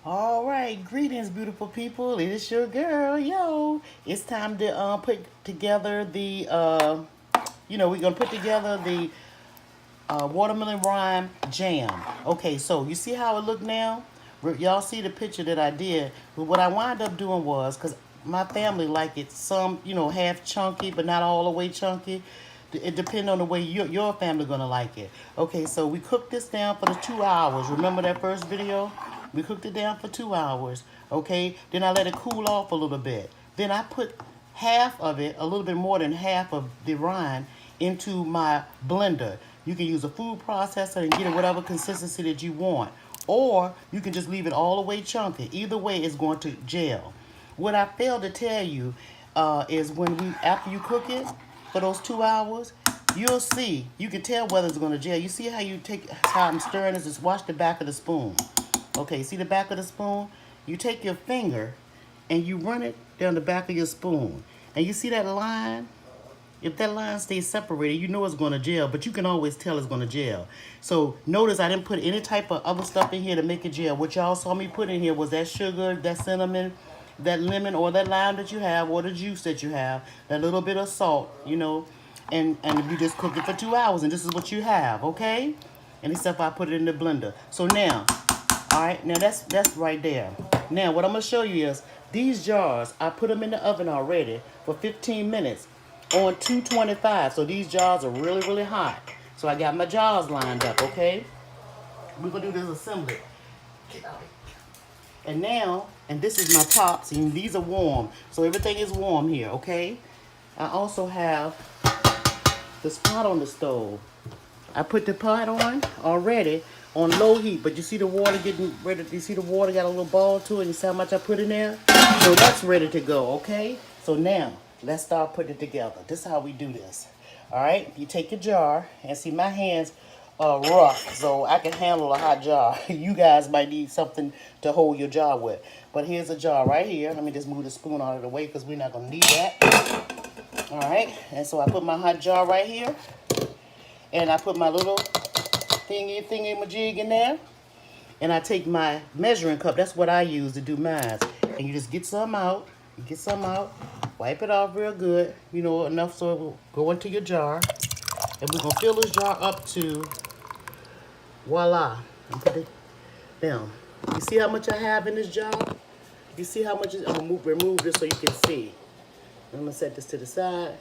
All right, greetings, beautiful people. It is your girl, yo. It's time to put together the we're gonna put together the watermelon rind jam. Okay, so you see how it look now? Y'all see the picture that I did. But what I wound up doing was, because my family like it some, half chunky, but not all the way chunky. It depends on the way your family gonna like it. Okay, so we cooked this down for the 2 hours. Remember that first video? We cooked it down for 2 hours. Okay, then I let it cool off a little bit. Then I put half of it, a little bit more than half of the rind, into my blender. You can use a food processor and get it whatever consistency that you want. Or you can just leave it all the way chunky. Either way, it's going to gel. What I failed to tell you is after you cook it for those 2 hours, you'll see, you can tell whether it's going to gel. You see how how I'm stirring this? Just watch the back of the spoon. Okay, see the back of the spoon? You take your finger and you run it down the back of your spoon. And you see that line? If that line stays separated, you know it's going to gel, but you can always tell it's going to gel. So notice I didn't put any type of other stuff in here to make it gel. What y'all saw me put in here was that sugar, that cinnamon, that lemon or that lime that you have, or the juice that you have, that little bit of salt, and you just cook it for 2 hours, and this is what you have, okay? And except I put it in the blender. So now, all right, now that's right there. Now what I'm gonna show you is these jars. I put them in the oven already for 15 minutes on 225. So these jars are really, really hot. So I got my jars lined up, okay? We're gonna do this assembly. And now, and this is my tops, and these are warm. So everything is warm here, okay? I also have this pot on the stove. I put the pot on already on low heat, but you see the water getting ready. You see the water got a little ball to it. You see how much I put in there? So that's ready to go, okay? So now, let's start putting it together. This is how we do this. All right, you take your jar, and see my hands are rough, so I can handle a hot jar. You guys might need something to hold your jar with. But here's a jar right here. Let me just move the spoon out of the way because we're not gonna need that. All right, and so I put my hot jar right here, and I put my little thingy-majig in there, and I take my measuring cup. That's what I use to do mine. And you just get some out. You get some out. Wipe it off real good. Enough so it will go into your jar. And we're gonna fill this jar up to voila. And put it down. You see how much I have in this jar? You see how much? I'm gonna remove this so you can see. I'm gonna set this to the side.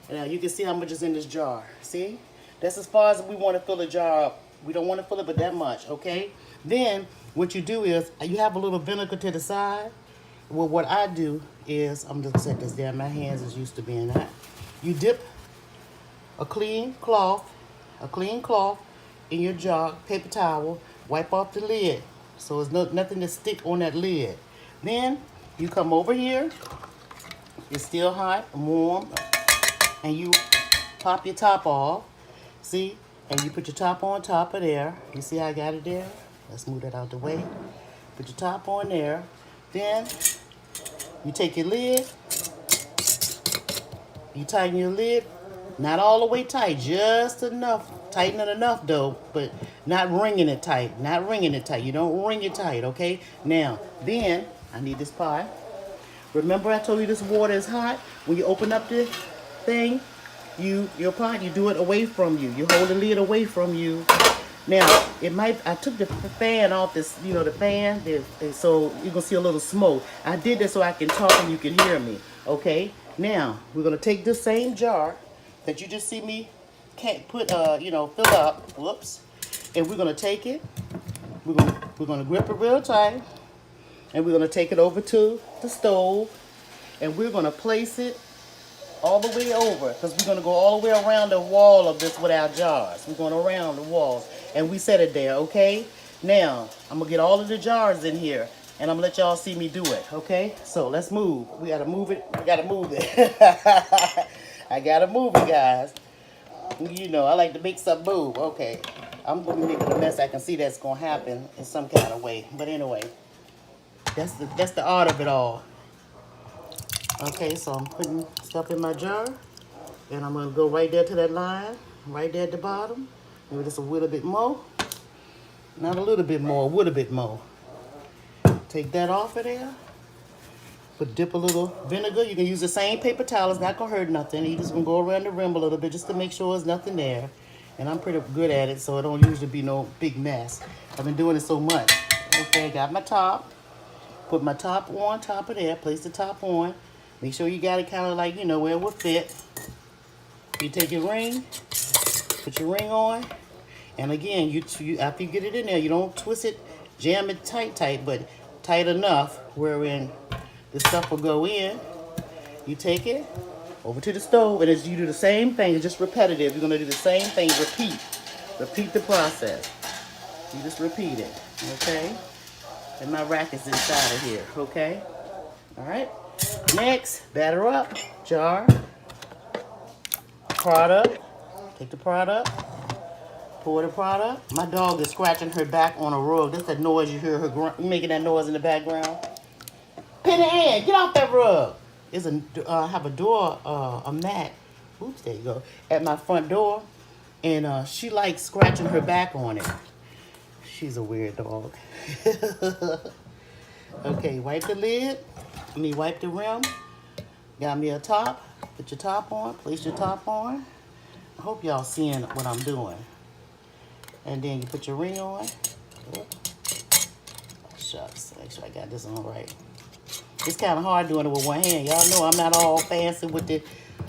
And now you can see how much is in this jar. See? That's as far as we want to fill the jar up. We don't want to fill it but that much, okay? Then what you do is you have a little vinegar to the side. Well, what I do is, I'm just set this down. My hands is used to being hot. You dip a clean cloth in your jar, paper towel, wipe off the lid so there's nothing to stick on that lid. Then you come over here. It's still hot and warm, and you pop your top off. See? And you put your top on top of there. You see how I got it there? Let's move that out the way. Put your top on there. Then you take your lid. You tighten your lid. Not all the way tight, just enough. Tighten it enough though, but not wringing it tight. Not wringing it tight. You don't wring it tight, okay? Now, then, I need this pie. Remember I told you this water is hot? When you open up this thing, your pot, you do it away from you. You hold the lid away from you. Now, I took the fan off this, the fan, so you're going to see a little smoke. I did this so I can talk and you can hear me, okay? Now, we're going to take this same jar that you just see me fill up, whoops, and we're going to take it, we're going to grip it real tight, and we're going to take it over to the stove, and we're going to place it all the way over, because we're going to go all the way around the wall of this with our jars. We're going around the walls, and we set it there, okay? Now, I'm going to get all of the jars in here, and I'm going to let y'all see me do it, okay? So, let's move. We got to move it. We got to move it. I got to move it, guys. I like to make something move. Okay. I'm going to make it a mess. I can see that's going to happen in some kind of way. But anyway, that's the art of it all. Okay, so I'm putting stuff in my jar, and I'm going to go right there to that line, right there at the bottom. Maybe just a little bit more. Not a little bit more, a little bit more. Take that off of there. But dip a little vinegar. You can use the same paper towel. It's not going to hurt nothing. You just going to go around the rim a little bit just to make sure there's nothing there. And I'm pretty good at it, so it don't usually be no big mess. I've been doing it so much. Okay, got my top. Put my top on top of there. Place the top on. Make sure you got it kind of like, you know, where it will fit. You take your ring. Put your ring on. And again, you after you get it in there, you don't twist it, jam it tight, but tight enough wherein the stuff will go in. You take it over to the stove, and as you do the same thing, it's just repetitive. You're gonna do the same thing, repeat the process. You just repeat it, okay? And my rack is inside of here, okay? All right. Next, batter up, jar, product. Take the product. Pour the product. My dog is scratching her back on a rug. That's that noise you hear her making that noise in the background. Penny Ann, get off that rug. I have a door, a mat. Oops, there you go. At my front door, and she likes scratching her back on it. She's a weird dog. Okay, wipe the lid. Wipe the rim. Got me a top. Put your top on. Place your top on. I hope y'all seeing what I'm doing. And then you put your ring on. Oh, shucks, make sure I got this on right. It's kind of hard doing it with one hand. Y'all know I'm not all fancy with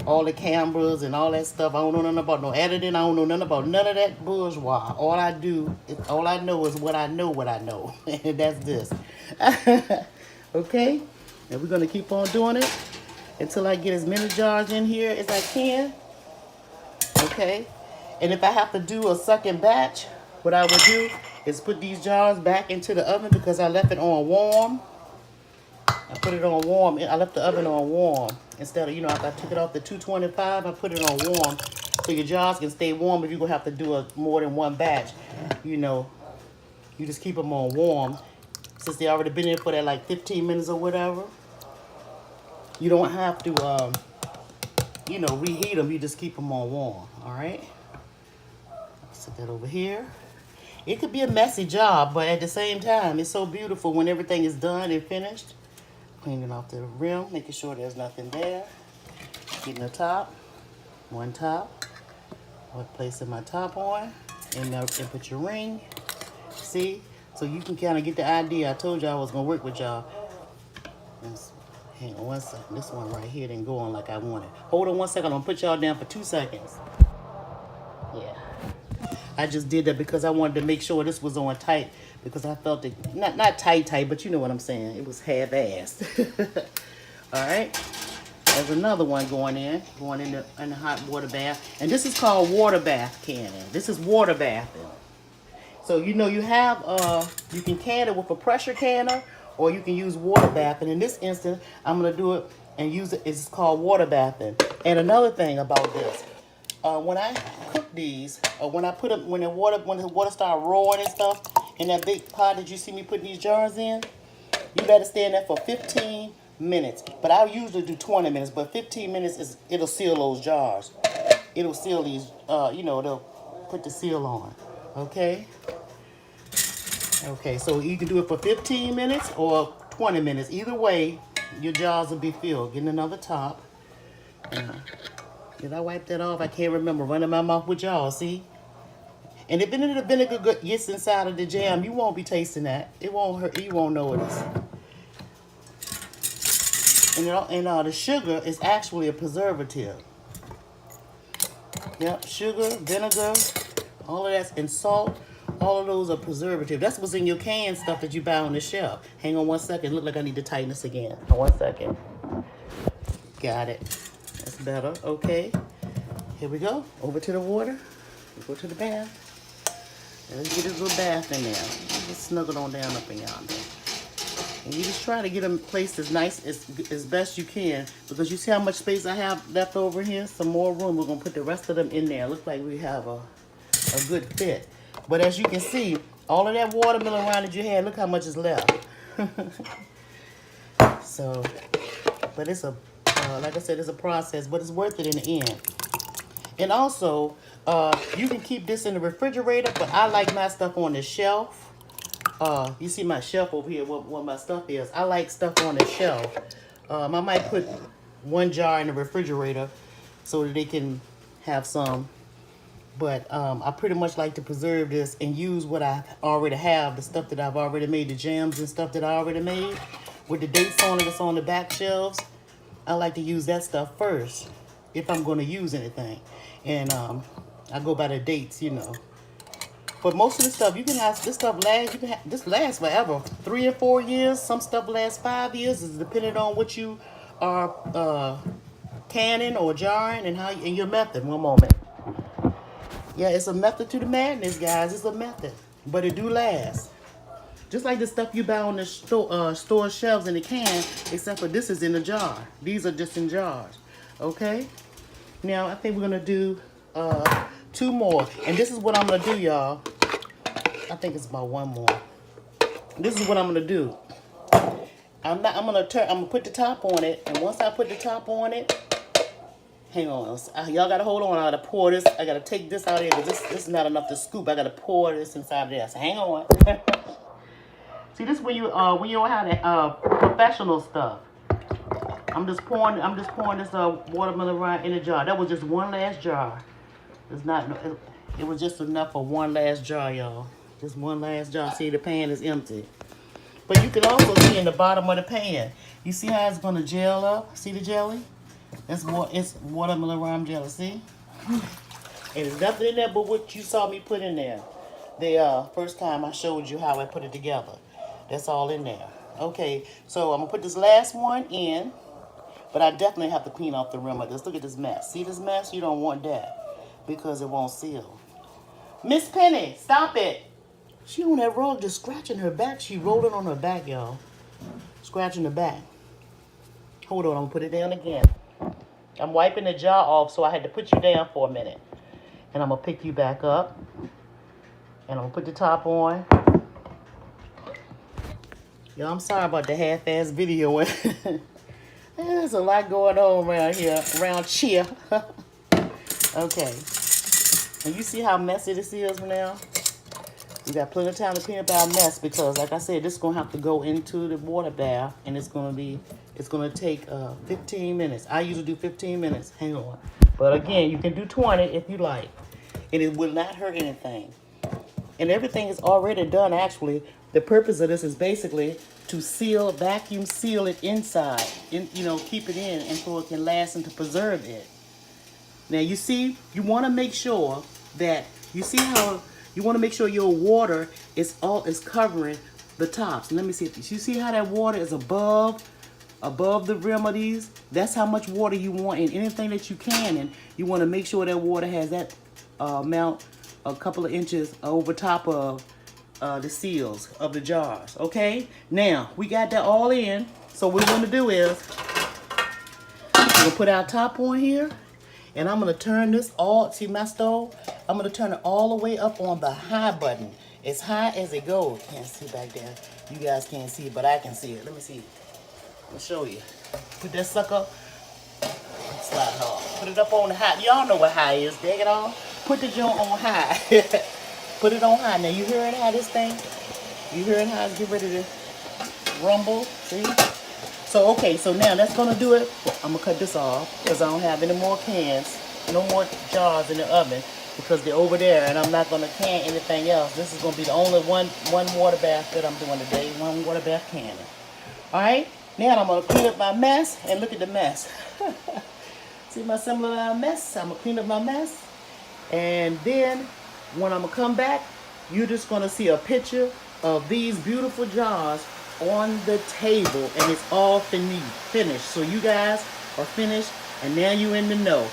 all the cameras and all that stuff. I don't know nothing about no editing. I don't know nothing about none of that bourgeois. All I know is what I know. And that's this. Okay? And we're going to keep on doing it until I get as many jars in here as I can. Okay? And if I have to do a second batch, what I would do is put these jars back into the oven because I left it on warm. I put it on warm. I left the oven on warm. Instead of, after I took it off the 225, I put it on warm. So your jars can stay warm if you're going to have to do more than one batch. You just keep them on warm. Since they already been in for that like 15 minutes or whatever. You don't have to, reheat them. You just keep them on warm. All right? Set that over here. It could be a messy job, but at the same time, it's so beautiful when everything is done and finished. Cleaning off the rim, making sure there's nothing there. Getting the top, one top. Placing my top on, and put your ring. See? So you can kind of get the idea. I told y'all I was going to work with y'all. Hang on one second. This one right here didn't go on like I wanted. Hold on one second. I'm going to put y'all down for 2 seconds. Yeah. I just did that because I wanted to make sure this was on tight because I felt it, not tight, but you know what I'm saying. It was half-assed. All right. There's another one going in the hot water bath. And this is called water bath canning. This is water bathing. So, you have, you can can it with a pressure canner or you can use water bath. And in this instance, I'm going to do it and use it. It's called water bathing. And another thing about this. When I cook these, or when the water start roaring and stuff, in that big pot that you see me putting these jars in, you better stay in there for 15 minutes. But I usually do 20 minutes, but 15 minutes it'll seal those jars. It'll seal these, they'll put the seal on. Okay? Okay, so you can do it for 15 minutes or 20 minutes. Either way, your jars will be filled. Getting another top. Did I wipe that off? I can't remember. Running my mouth with y'all, see? And if any of the vinegar gets inside of the jam, you won't be tasting that. It won't hurt. You won't know it is. And the sugar is actually a preservative. Yep, sugar, vinegar, all of that, and salt. All of those are preservative. That's what's in your canned stuff that you buy on the shelf. Hang on one second. Look like I need to tighten this again. 1 second. Got it. That's better. Okay. Here we go. Over to the water. We go to the bath. Let's get this little bath in there. Just snuggle on down up in yonder. And you just try to get them placed as nice as best you can. Because you see how much space I have left over here? Some more room. We're going to put the rest of them in there. Looks like we have a good fit. But as you can see, all of that watermelon around that you had, look how much is left. So, but it's like I said, it's a process, but it's worth it in the end. And also, you can keep this in the refrigerator, but I like my stuff on the shelf. You see my shelf over here, what my stuff is. I like stuff on the shelf. I might put one jar in the refrigerator so that they can have some. But I pretty much like to preserve this and use what I already have, the stuff that I've already made, the jams and stuff that I already made, with the dates on it that's on the back shelves. I like to use that stuff first if I'm going to use anything. And I go by the dates, you know. But most of the stuff, you can have, this stuff lasts, you can have, this lasts forever. 3 or 4 years, some stuff lasts 5 years. It's depending on what you are canning or jarring and how and your method. One moment. Yeah, it's a method to the madness, guys. It's a method, but it do last. Just like the stuff you buy on the store shelves in the can, except for this is in a jar. These are just in jars, okay? Now, I think we're gonna do 2 more, and this is what I'm gonna do, y'all. I think it's about 1 more. This is what I'm gonna do. I'm gonna put the top on it, and once I put the top on it, hang on, y'all gotta hold on. I gotta pour this. I gotta take this out of here because this is not enough to scoop. I gotta pour this inside of there. So hang on. See, this when you don't have that professional stuff. I'm just pouring this watermelon rind in a jar. That was just one last jar. It's not. It was just enough for one last jar, y'all. Just one last jar. See, the pan is empty. But you can also see in the bottom of the pan. You see how it's gonna gel up? See the jelly? It's watermelon rind jelly. See? And there's nothing in there but what you saw me put in there. The first time I showed you how I put it together. That's all in there. Okay, so I'm gonna put this last one in, but I definitely have to clean off the rim of this. Look at this mess. See this mess? You don't want that because it won't seal. Miss Penny, stop it. She on that rug just scratching her back. She rolling on her back, y'all. Scratching her back. Hold on, I'm gonna put it down again. I'm wiping the jar off, so I had to put you down for a minute. And I'm gonna pick you back up. And I'm gonna put the top on. Y'all, I'm sorry about the half-ass video. There's a lot going on around here, around here. Okay. And you see how messy this is now? We got plenty of time to clean up our mess because, like I said, this is gonna have to go into the water bath, and it's gonna take 15 minutes. I usually do 15 minutes. Hang on. But again, you can do 20 if you like, and it will not hurt anything. And everything is already done. Actually, the purpose of this is basically to seal, vacuum seal it inside, keep it in, and so it can last and to preserve it. Now you see, you want to make sure that you want to make sure your water is covering the tops. Let me see if you see how that water is above the rim of these. That's how much water you want in anything that you can, and you want to make sure that water has that amount, a couple of inches over top of the seals of the jars. Okay, now we got that all in. So what we're going to do is we're going to put our top on here, and I'm going to turn this all, see my stove? I'm going to turn it all the way up on the high button, as high as it goes. Can't see back there. You guys can't see it, but I can see it. Let me see. I'll show you. Put that sucker, slide it off. Put it up on the high. Y'all know what high is. Dig it on. Put the joint on high. Put it on high. Now you hearing how this thing? You hearing how it's get ready to rumble? See? So okay, so now that's gonna do it. I'm gonna cut this off because I don't have any more cans, no more jars in the oven because they're over there, and I'm not gonna can anything else. This is gonna be the only one water bath that I'm doing today. One water bath canning. All right. Now I'm gonna clean up my mess, and look at the mess. See my similar little mess? I'm gonna clean up my mess, and then when I'm gonna come back, you're just gonna see a picture of these beautiful jars on the table, and it's all finished. So you guys are finished, and now you're in the know.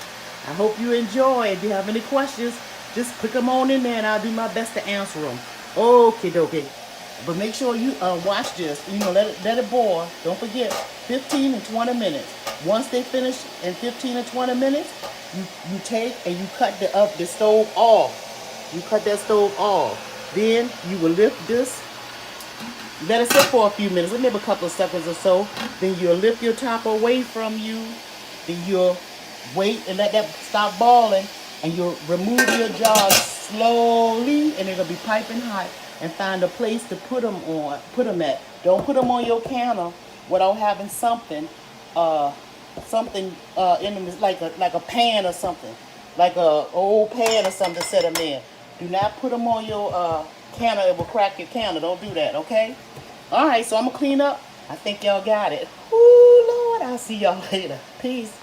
I hope you enjoy. If you have any questions, just click them on in there, and I'll do my best to answer them. Okay, dokie. But make sure you watch this. Let it boil. Don't forget, 15 and 20 minutes. Once they finish in 15 and 20 minutes, you take and you cut the stove off. You cut that stove off. Then you will lift this. Let it sit for a few minutes, maybe a couple of seconds or so. Then you'll lift your top away from you. Then you'll wait and let that stop boiling. And you'll remove your jar slowly, and it'll be piping hot and find a place to put them on. Put them at. Don't put them on your counter without having something, in them, like a pan or something, like a old pan or something to set them in. Do not put them on your counter. It will crack your counter. Don't do that, okay? All right, so I'm gonna clean up. I think y'all got it. Ooh, Lord, I'll see y'all later. Peace.